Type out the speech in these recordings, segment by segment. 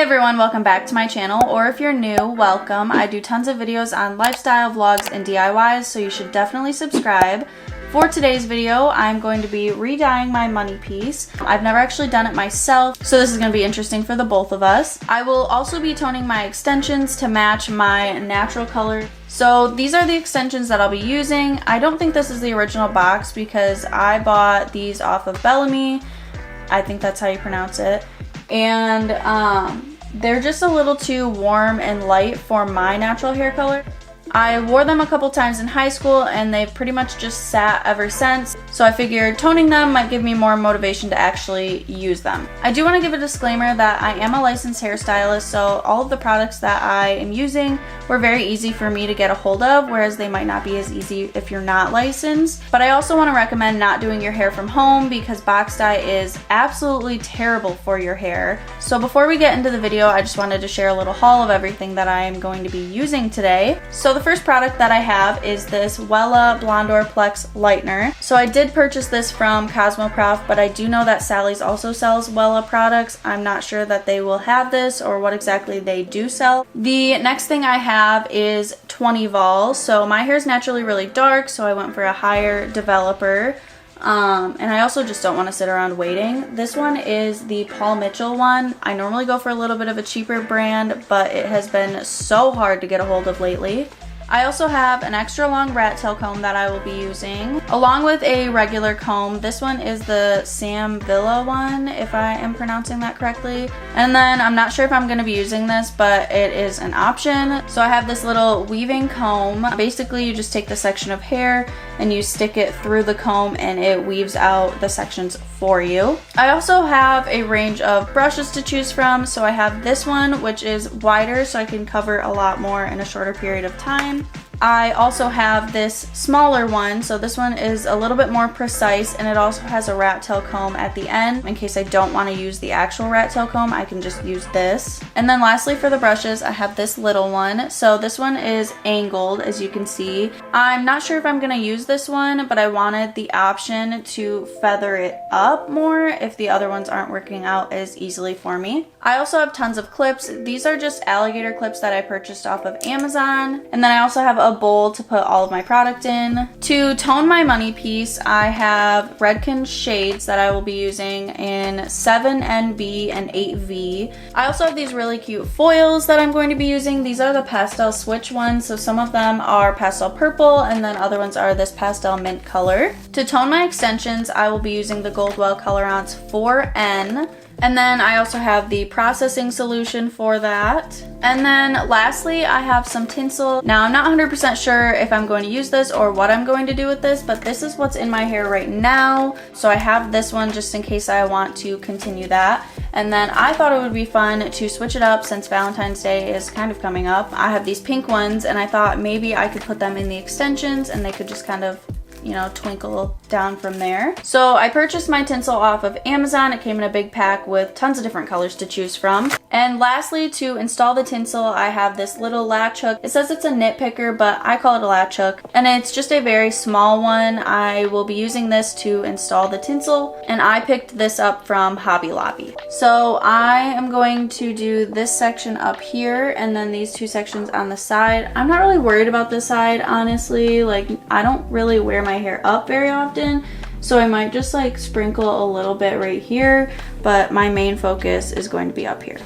everyone, welcome back to my channel, or if you're new, welcome. I do tons of videos on lifestyle, vlogs, and DIYs, so you should definitely subscribe. For today's video, I'm going to be re-dyeing my money piece. I've never actually done it myself, so this is going to be interesting for the both of us. I will also be toning my extensions to match my natural color. So these are the extensions that I'll be using. I don't think this is the original box because I bought these off of Bellamy. I think that's how you pronounce it. And they're just a little too warm and light for my natural hair color. I wore them a couple times in high school and they've pretty much just sat ever since, so I figured toning them might give me more motivation to actually use them. I do want to give a disclaimer that I am a licensed hairstylist, so all of the products that I am using were very easy for me to get a hold of, whereas they might not be as easy if you're not licensed. But I also want to recommend not doing your hair from home because box dye is absolutely terrible for your hair. So before we get into the video, I just wanted to share a little haul of everything that I am going to be using today. So the first product that I have is this Wella Blondor Plex Lightener. So I did purchase this from Cosmoprof, but I do know that Sally's also sells Wella products. I'm not sure that they will have this or what exactly they do sell. The next thing I have is 20 vol. So my hair is naturally really dark, so I went for a higher developer. And I also just don't want to sit around waiting. This one is the Paul Mitchell one. I normally go for a little bit of a cheaper brand, but it has been so hard to get a hold of lately. I also have an extra long rat tail comb that I will be using, along with a regular comb. This one is the Sam Villa one, if I am pronouncing that correctly. And then I'm not sure if I'm going to be using this, but it is an option. So I have this little weaving comb. Basically, you just take the section of hair and you stick it through the comb and it weaves out the sections for you. I also have a range of brushes to choose from. So I have this one, which is wider, so I can cover a lot more in a shorter period of time. I also have this smaller one, so this one is a little bit more precise, and it also has a rat tail comb at the end. In case I don't want to use the actual rat tail comb, I can just use this. And then lastly, for the brushes, I have this little one. So this one is angled, as you can see. I'm not sure if I'm going to use this one, but I wanted the option to feather it up more if the other ones aren't working out as easily for me. I also have tons of clips. These are just alligator clips that I purchased off of Amazon. And then I also have a bowl to put all of my product in. To tone my money piece, I have Redken shades that I will be using in 7NB and 8V. I also have these really cute foils that I'm going to be using. These are the pastel switch ones, so some of them are pastel purple and then other ones are this pastel mint color. To tone my extensions, I will be using the Goldwell Colorants 4N. And then I also have the processing solution for that. And then lastly, I have some Tinsel. Now I'm not 100% sure if I'm going to use this or what I'm going to do with this, but this is what's in my hair right now. So I have this one just in case I want to continue that. And then I thought it would be fun to switch it up since Valentine's Day is kind of coming up. I have these pink ones and I thought maybe I could put them in the extensions and they could just kind of, you know, twinkle down from there. So I purchased my Tinsel off of Amazon. It came in a big pack with tons of different colors to choose from. And lastly, to install the Tinsel, I have this little latch hook. It says it's a nitpicker, but I call it a latch hook. And it's just a very small one. I will be using this to install the Tinsel, and I picked this up from Hobby Lobby. So I am going to do this section up here and then these two sections on the side. I'm not really worried about this side, honestly. Like, I don't really wear my hair up very often, so I might just like sprinkle a little bit right here, but my main focus is going to be up here.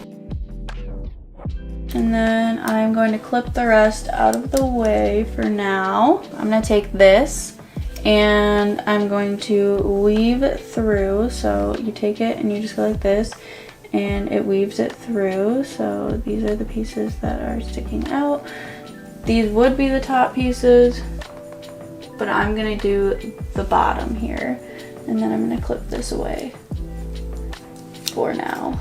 And then I'm going to clip the rest out of the way for now. I'm going to take this and I'm going to weave through. So you take it and you just go like this and it weaves it through. So these are the pieces that are sticking out. These would be the top pieces, but I'm gonna do the bottom here, and then I'm gonna clip this away for now.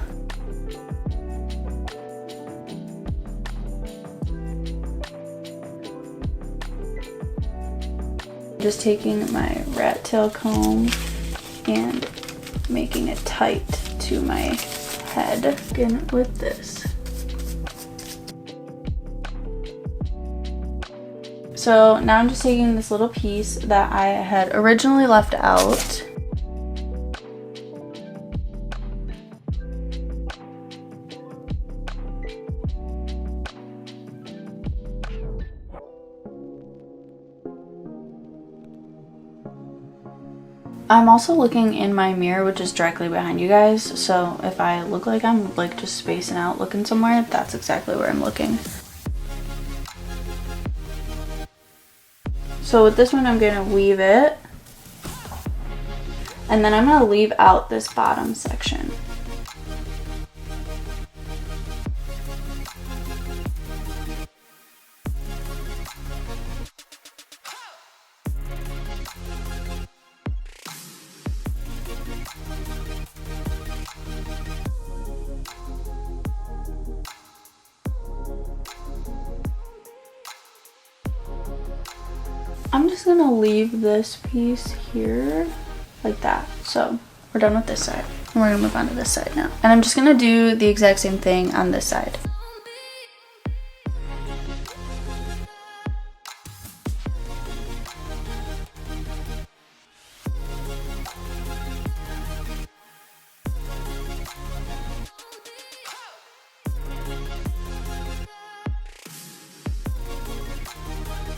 Just taking my rat tail comb and making it tight to my head. Again with this. So now I'm just taking this little piece that I had originally left out I'm also looking in my mirror, which is directly behind you guys, so if I look like I'm like just spacing out looking somewhere, that's exactly where I'm looking. So with this one, I'm gonna weave it, and then I'm gonna leave out this bottom section. I'm just gonna leave this piece here like that. So we're done with this side. And we're gonna move on to this side now. And I'm just gonna do the exact same thing on this side.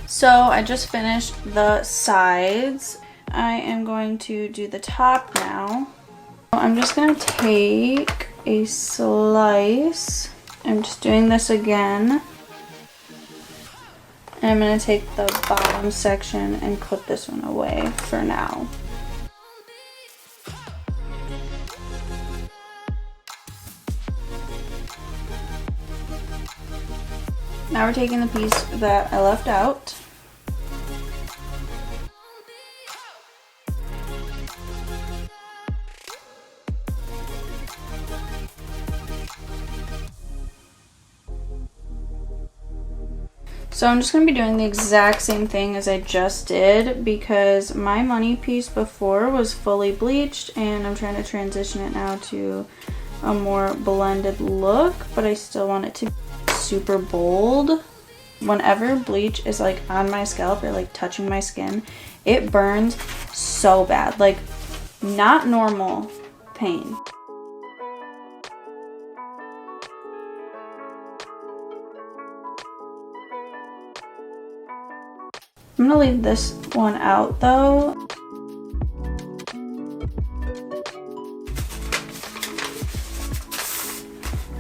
So I just finished the sides. I am going to do the top now. I'm just gonna take a slice. I'm just doing this again. And I'm gonna take the bottom section and put this one away for now. Now we're taking the piece that I left out. So I'm just going to be doing the exact same thing as I just did because my money piece before was fully bleached and I'm trying to transition it now to a more blended look, but I still want it to be super bold. Whenever bleach is like on my scalp or like touching my skin, it burns so bad, like not normal pain. I'm gonna leave this one out though.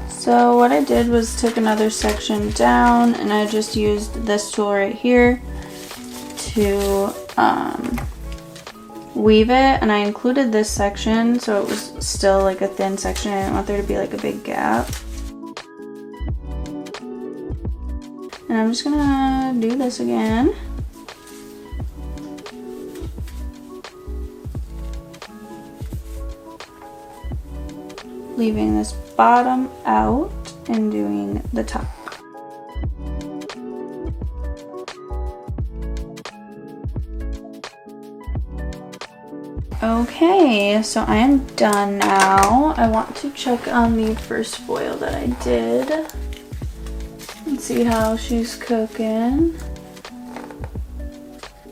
So what I did was took another section down and I just used this tool right here to weave it, and I included this section so it was still like a thin section. I didn't want there to be like a big gap. And I'm just gonna do this again. Leaving this bottom out and doing the top. Okay, so I am done now. I want to check on the first foil that I did and see how she's cooking.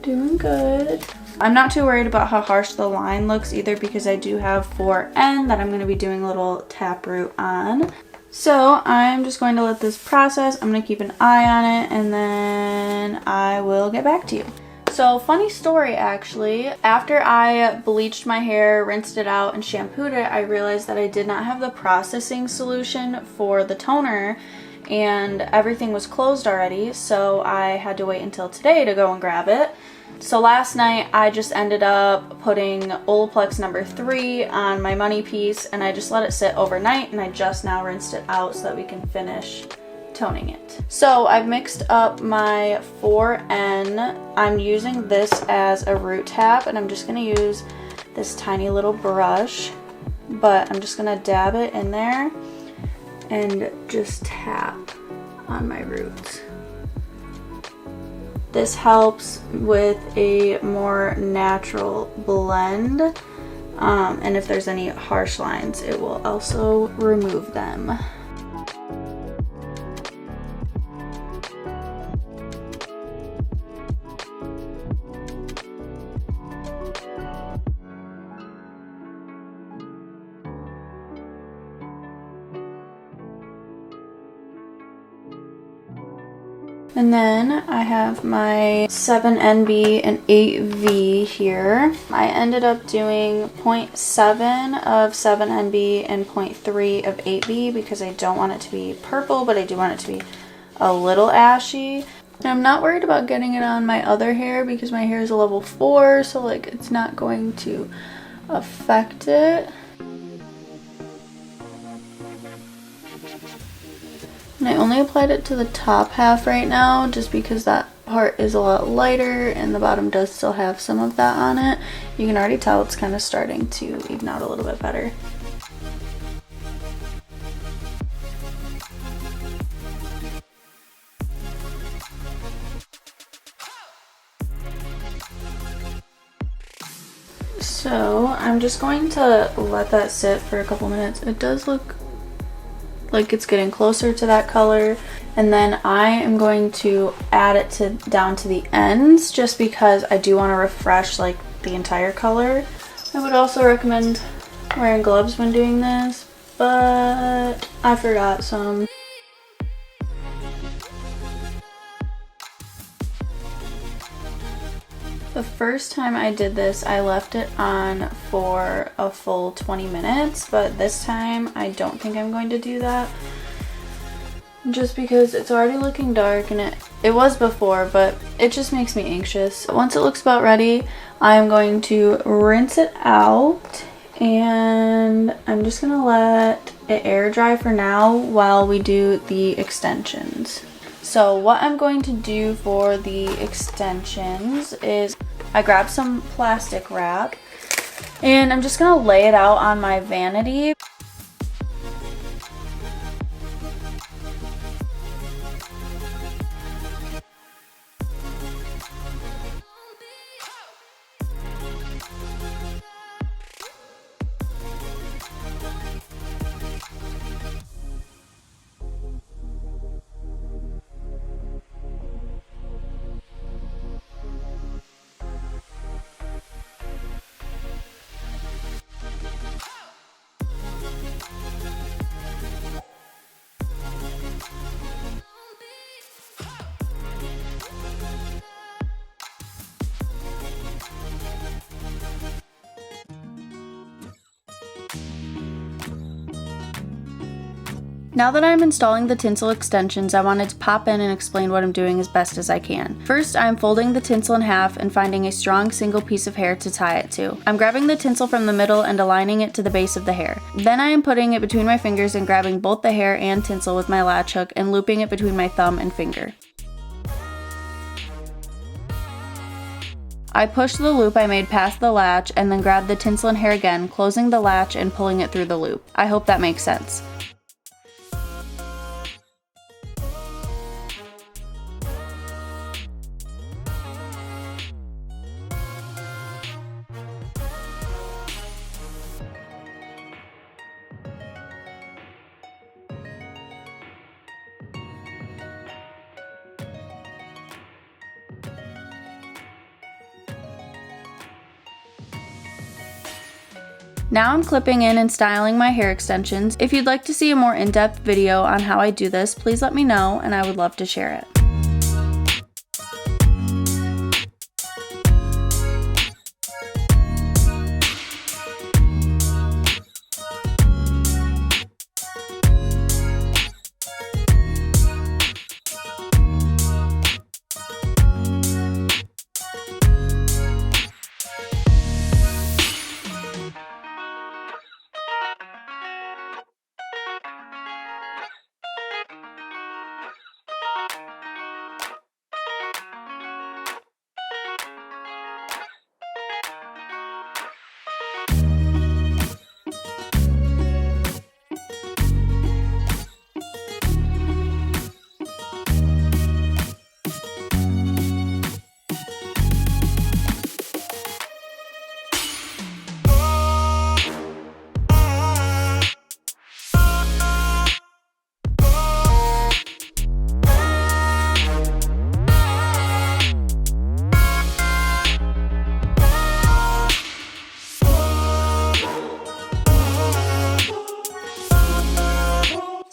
Doing good. I'm not too worried about how harsh the line looks either because I do have 4N that I'm going to be doing a little taproot on. So I'm just going to let this process. I'm going to keep an eye on it and then I will get back to you. So funny story actually, after I bleached my hair, rinsed it out and shampooed it, I realized that I did not have the processing solution for the toner and everything was closed already, so I had to wait until today to go and grab it. So last night I just ended up putting Plex number 3 on my money piece and I just let it sit overnight and I just now rinsed it out so that we can finish toning it. So I've mixed up my 4N. I'm using this as a root tap and I'm just going to use this tiny little brush, but I'm just going to dab it in there and just tap on my roots. This helps with a more natural blend, and if there's any harsh lines, it will also remove them. And then I have my 7NB and 8V here. I ended up doing 0.7 of 7NB and 0.3 of 8V because I don't want it to be purple, but I do want it to be a little ashy. And I'm not worried about getting it on my other hair because my hair is a level 4, so like it's not going to affect it. And I only applied it to the top half right now just because that part is a lot lighter and the bottom does still have some of that on it. You can already tell it's kind of starting to even out a little bit better. So I'm just going to let that sit for a couple minutes. It does look like it's getting closer to that color, and then I am going to add it down to the ends just because I do want to refresh like the entire color. I would also recommend wearing gloves when doing this, but I forgot some. The first time I did this, I left it on for a full 20 minutes, but this time I don't think I'm going to do that. Just because it's already looking dark, and it was before, but it just makes me anxious. Once it looks about ready, I'm going to rinse it out, and I'm just gonna let it air dry for now while we do the extensions. So what I'm going to do for the extensions is I grabbed some plastic wrap and I'm just gonna lay it out on my vanity. Now that I'm installing the tinsel extensions, I wanted to pop in and explain what I'm doing as best as I can. First, I'm folding the tinsel in half and finding a strong single piece of hair to tie it to. I'm grabbing the tinsel from the middle and aligning it to the base of the hair. Then I am putting it between my fingers and grabbing both the hair and tinsel with my latch hook and looping it between my thumb and finger. I push the loop I made past the latch and then grab the tinsel and hair again, closing the latch and pulling it through the loop. I hope that makes sense. Now I'm clipping in and styling my hair extensions. If you'd like to see a more in-depth video on how I do this, please let me know and I would love to share it.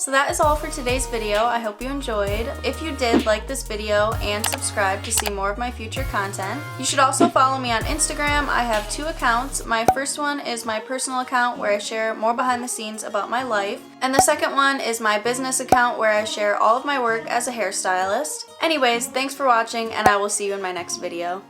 So that is all for today's video. I hope you enjoyed. If you did, like this video and subscribe to see more of my future content. You should also follow me on Instagram. I have 2 accounts. My first one is my personal account where I share more behind the scenes about my life. And the second one is my business account where I share all of my work as a hairstylist. Anyways, thanks for watching and I will see you in my next video.